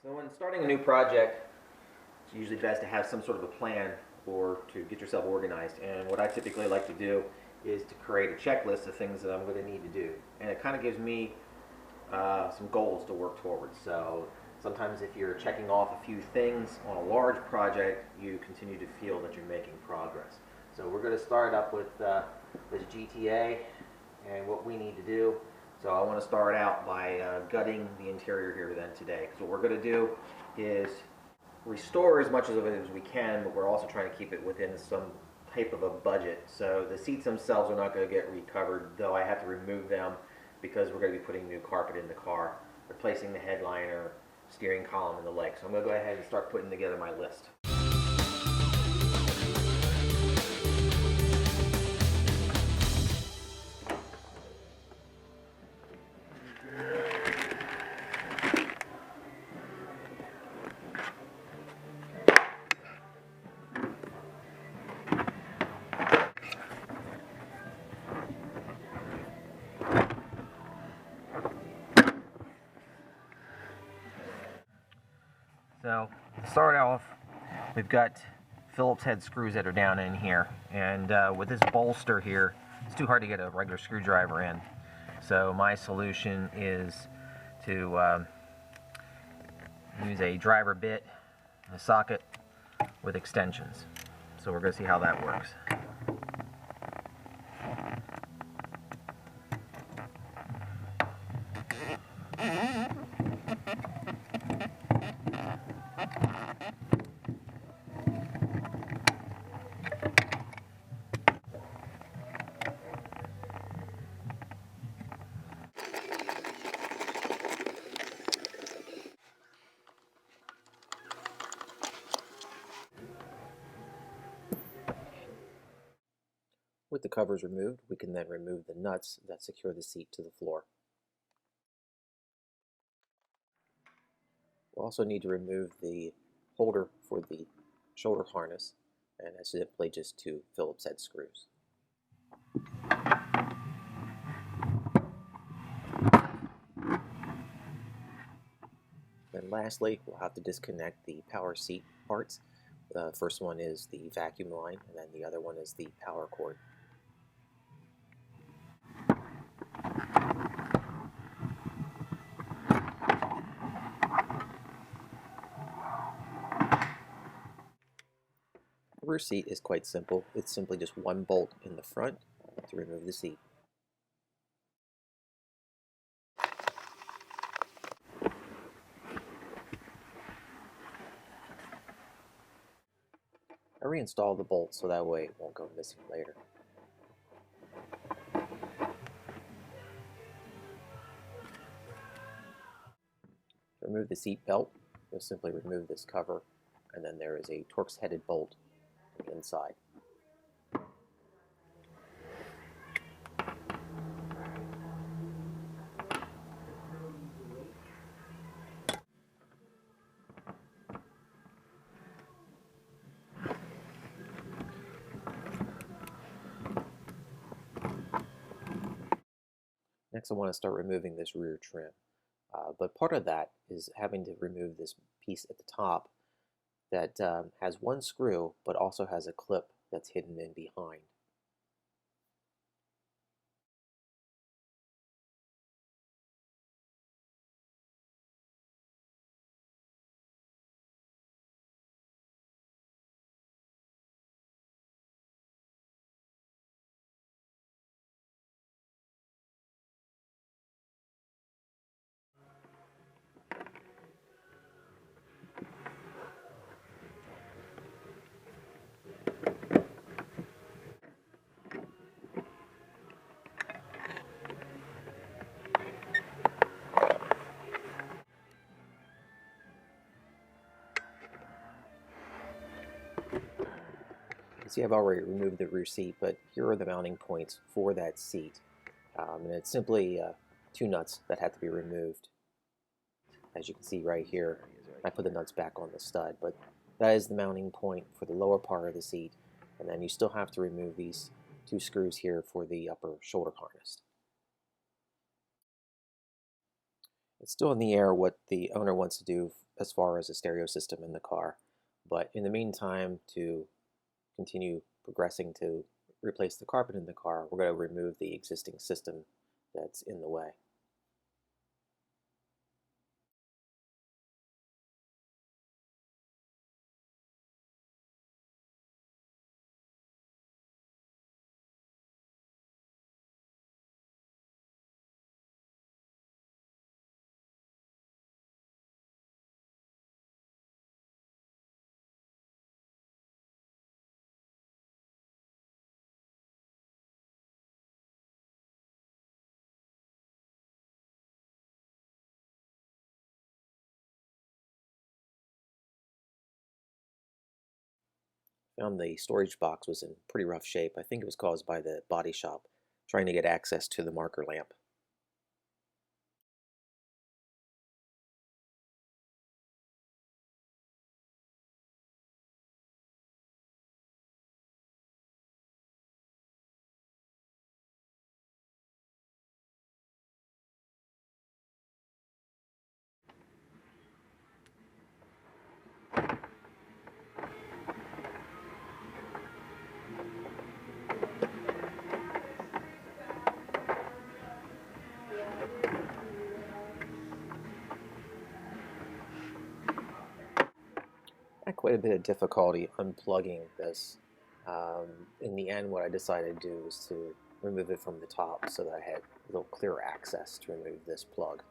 So when starting a new project, it's usually best to have some sort of a plan or to get yourself organized. And what I typically like to do is to create a checklist of things that I'm going to need to do. And it kind of gives me some goals to work towards. So sometimes if you're checking off a few things on a large project, you continue to feel that you're making progress. So we're going to start up with this GTA and what we need to do. So I want to start out by gutting the interior here then today, because what we're going to do is restore as much of it as we can, but we're also trying to keep it within some type of a budget. So the seats themselves are not going to get recovered, though I have to remove them because we're going to be putting new carpet in the car, replacing the headliner, steering column, and the legs. So I'm going to go ahead and start putting together my list. So to start off, we've got Phillips head screws that are down in here, and with this bolster here, it's too hard to get a regular screwdriver in. So my solution is to use a driver bit, a socket with extensions. So we're going to see how that works. With the covers removed, we can then remove the nuts that secure the seat to the floor. We'll also need to remove the holder for the shoulder harness, and that's simply just two Phillips head screws. Then lastly, we'll have to disconnect the power seat parts. The first one is the vacuum line, and then the other one is the power cord. The rear seat is quite simple. It's simply just one bolt in the front to remove the seat. I reinstall the bolt so that way it won't go missing later. To remove the seat belt, you'll simply remove this cover, and then there is a Torx-headed bolt inside. Next, I want to start removing this rear trim. But part of that is having to remove this piece at the top that has one screw, but also has a clip that's hidden in behind. See, I've already removed the rear seat, but here are the mounting points for that seat. And it's simply two nuts that have to be removed. As you can see right here, I put the nuts back on the stud, but that is the mounting point for the lower part of the seat. And then you still have to remove these two screws here for the upper shoulder harness. It's still in the air what the owner wants to do as far as a stereo system in the car, but in the meantime, to continue progressing to replace the carpet in the car, we're going to remove the existing system that's in the way. Found the storage box was in pretty rough shape. I think it was caused by the body shop trying to get access to the marker lamp. I had quite a bit of difficulty unplugging this. In the end, what I decided to do was to remove it from the top so that I had a little clearer access to remove this plug.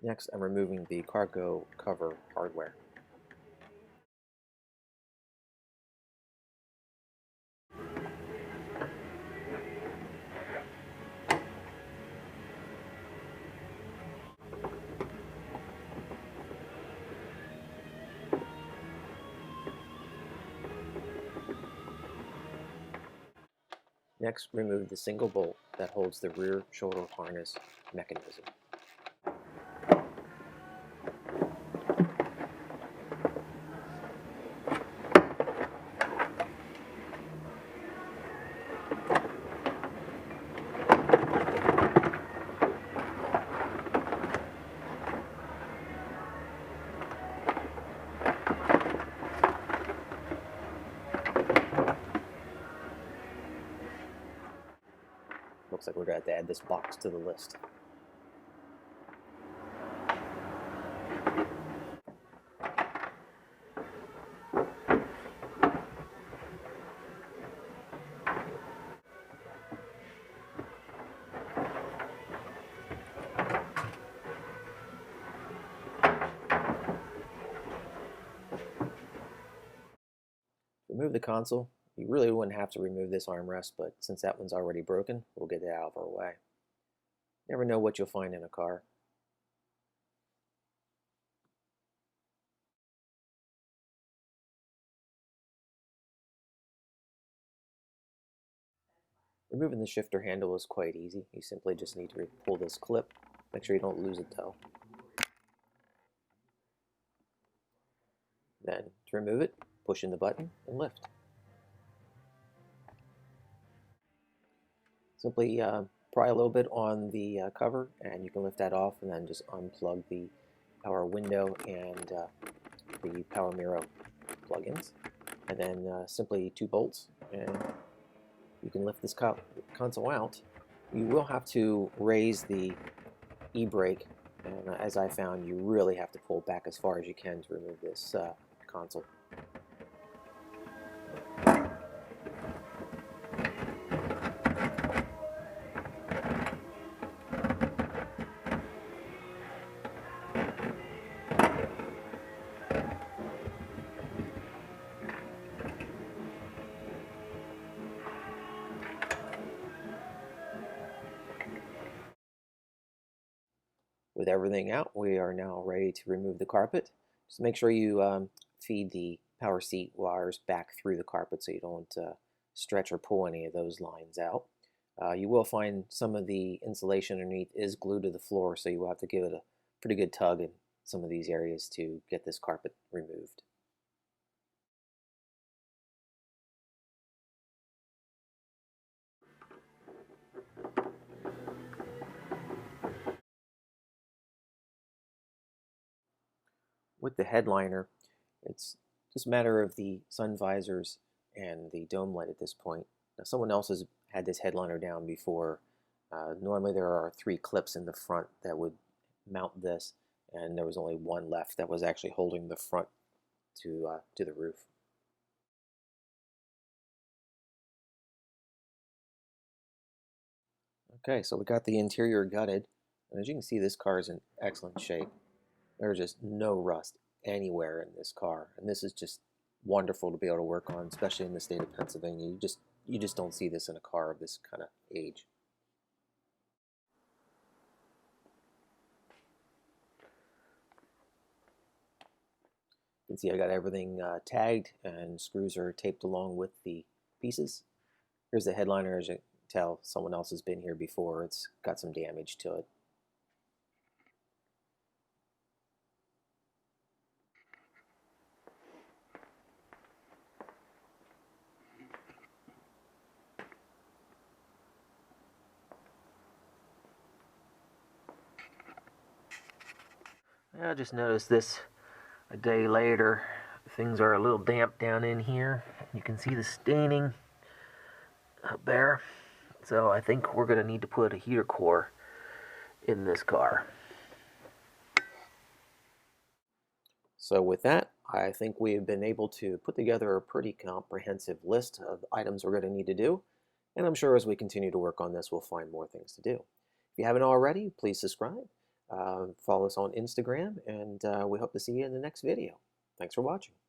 Next, I'm removing the cargo cover hardware. Next, remove the single bolt that holds the rear shoulder harness mechanism. Looks like we're going to have to add this box to the list. Remove the console. You really wouldn't have to remove this armrest, but since that one's already broken, we'll get it out of our way. Never know what you'll find in a car. Removing the shifter handle is quite easy. You simply just need to pull this clip. Make sure you don't lose it though. Then to remove it, push in the button and lift. Simply pry a little bit on the cover and you can lift that off, and then just unplug the power window and the power mirror plugins, and then simply 2 bolts and you can lift this console out. You will have to raise the e-brake, and as I found, you really have to pull back as far as you can to remove this console. With everything out, we are now ready to remove the carpet. Just make sure you feed the power seat wires back through the carpet so you don't stretch or pull any of those lines out. You will find some of the insulation underneath is glued to the floor, so you will have to give it a pretty good tug in some of these areas to get this carpet removed. With the headliner, it's just a matter of the sun visors and the dome light at this point. Now, someone else has had this headliner down before. Normally there are 3 clips in the front that would mount this, and there was only one left that was actually holding the front to the roof. Okay, so we got the interior gutted, and as you can see, this car is in excellent shape. There's just no rust anywhere in this car, and this is just wonderful to be able to work on, especially in the state of Pennsylvania. You just don't see this in a car of this kind of age. You can see I got everything tagged, and screws are taped along with the pieces. Here's the headliner. As you can tell, someone else has been here before. It's got some damage to it. I just noticed this a day later. Things are a little damp down in here. You can see the staining up there. So I think we're going to need to put a heater core in this car. So with that, I think we have been able to put together a pretty comprehensive list of items we're going to need to do. And I'm sure as we continue to work on this, we'll find more things to do. If you haven't already, please subscribe. Follow us on Instagram, and we hope to see you in the next video. Thanks for watching.